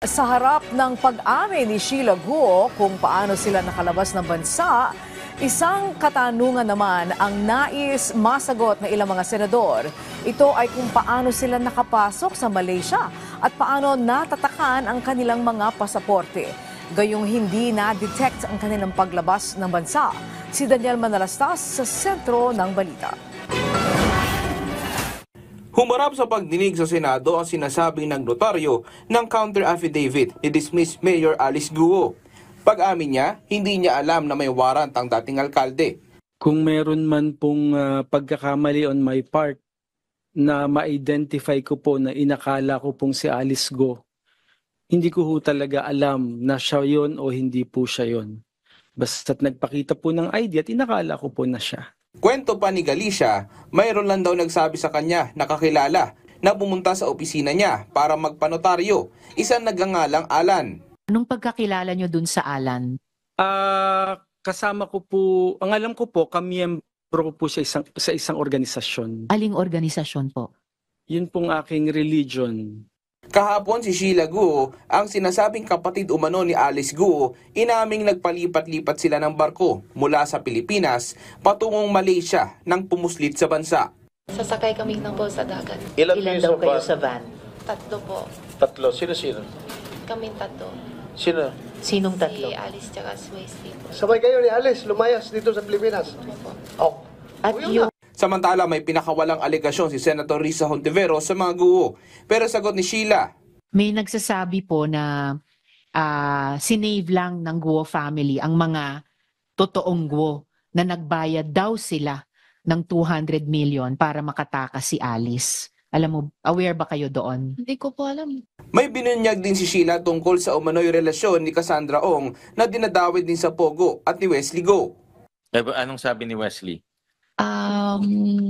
Sa harap ng pag-amin ni Sheila Guo kung paano sila nakalabas ng bansa, isang katanungan naman ang nais masagot ng ilang mga senador. Ito ay kung paano sila nakapasok sa Malaysia at paano natatakan ang kanilang mga pasaporte. Gayong hindi na-detect ang kanilang paglabas ng bansa. Si Daniel Manalastas sa sentro ng balita. Humarap sa pagdinig sa Senado ang sinasabing ng notaryo ng counter-affidavit ni dismissed Mayor Alice Guo. Pag-amin niya, hindi niya alam na may warrant ang dating alkalde. Kung meron man pong pagkakamali on my part na ma-identify ko po na inakala ko pong si Alice Guo, hindi ko ho talaga alam na siya yon o hindi po siya yon. Basta't nagpakita po ng ID at inakala ko po na siya. Kwento pa ni Galicia, mayroon lang daw nagsabi sa kanya na kakilala na pumunta sa opisina niya para magpanotaryo, isang nagngangalang Alan. Anong pagkakilala nyo dun sa Alan? Kasama ko po, ang alam ko po, kamiyembro ko po sa isang organisasyon. Aling organisasyon po? Yun pong aking religion. Kahapon si Sheila Guo, ang sinasabing kapatid umano ni Alice Guo, inaming nagpalipat-lipat sila ng barko mula sa Pilipinas patungong Malaysia nang pumuslit sa bansa. Sasakay kami ng boat sa dagat. Ilan daw kayo sa van? 3 po. 3? Sino? Kaming 3. Sino? Sinong tatlo? Si Alice tsaka si Wesley po. Sabay kayo ni Alice, lumayas dito sa Pilipinas. Oh. At yung Samantala may pinakawalang alegasyon si Senator Risa Hontiveros sa mga Guo. Pero sagot ni Sheila, may nagsasabi po na sinave lang ng Guo family ang mga totoong Guo na nagbayad daw sila ng 200 million para makatakas si Alice. Alam mo, aware ba kayo doon? Hindi ko po alam. may binunyag din si Sheila tungkol sa umano'y relasyon ni Cassandra Ong na dinadawit din sa Pogo at ni Wesley Go. Anong sabi ni Wesley?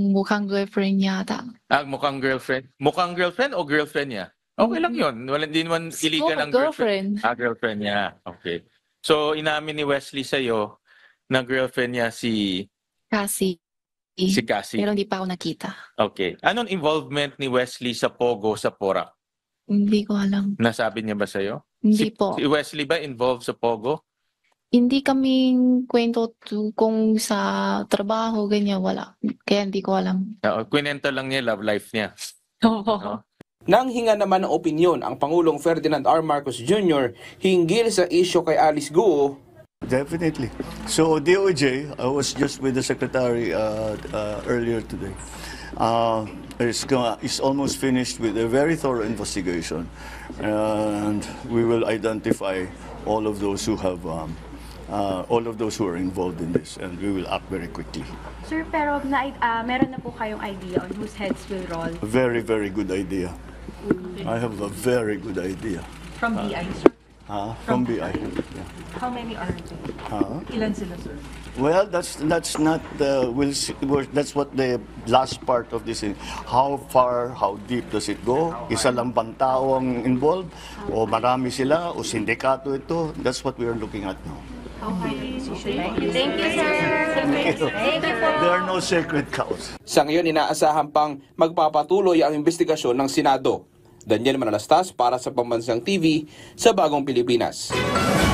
Mukhang girlfriend yata. Mukhang girlfriend? Mukhang girlfriend o girlfriend niya? Okay lang yun. Hindi naman illegal ang girlfriend. Girlfriend niya. Okay. So, inamin ni Wesley sa'yo na girlfriend niya si Cassie. Cassie. Pero hindi pa ako nakita. Okay. Anong involvement ni Wesley sa Pogo sa Porac? Hindi ko alam. Nasabi niya ba sa'yo? Hindi po. Si Wesley ba involved sa Pogo? Hindi kami kwento kung sa trabaho, ganyan, wala. Kaya hindi ko alam. Kwento lang niya love life niya. Oo. Nang hinga naman ng opinyon ang Pangulong Ferdinand R. Marcos Jr. hinggil sa isyo kay Alice Guo. Definitely. So DOJ, I was just with the Secretary earlier today. Is almost finished with a very thorough investigation, and we will identify all of those who have are involved in this, and we will act very quickly. Sir, pero meron na po kayong idea on whose heads will roll? Very, very good idea. I have a very good idea. From BI, sir? From BI. Yeah. How many are they? Ilan sila, sir? Well, that's not we'll see, that's what the last part of this is. How far, how deep does it go? Isa lang bang tao ang involved? O marami sila? O sindikato ito? That's what we are looking at now. Okay. Thank you, sir. Thank you po. There are no sacred cows. Sa ngayon inaasahan pang magpapatuloy ang investigasyon ng Senado. Daniel Manalastas para sa Pambansang TV sa Bagong Pilipinas.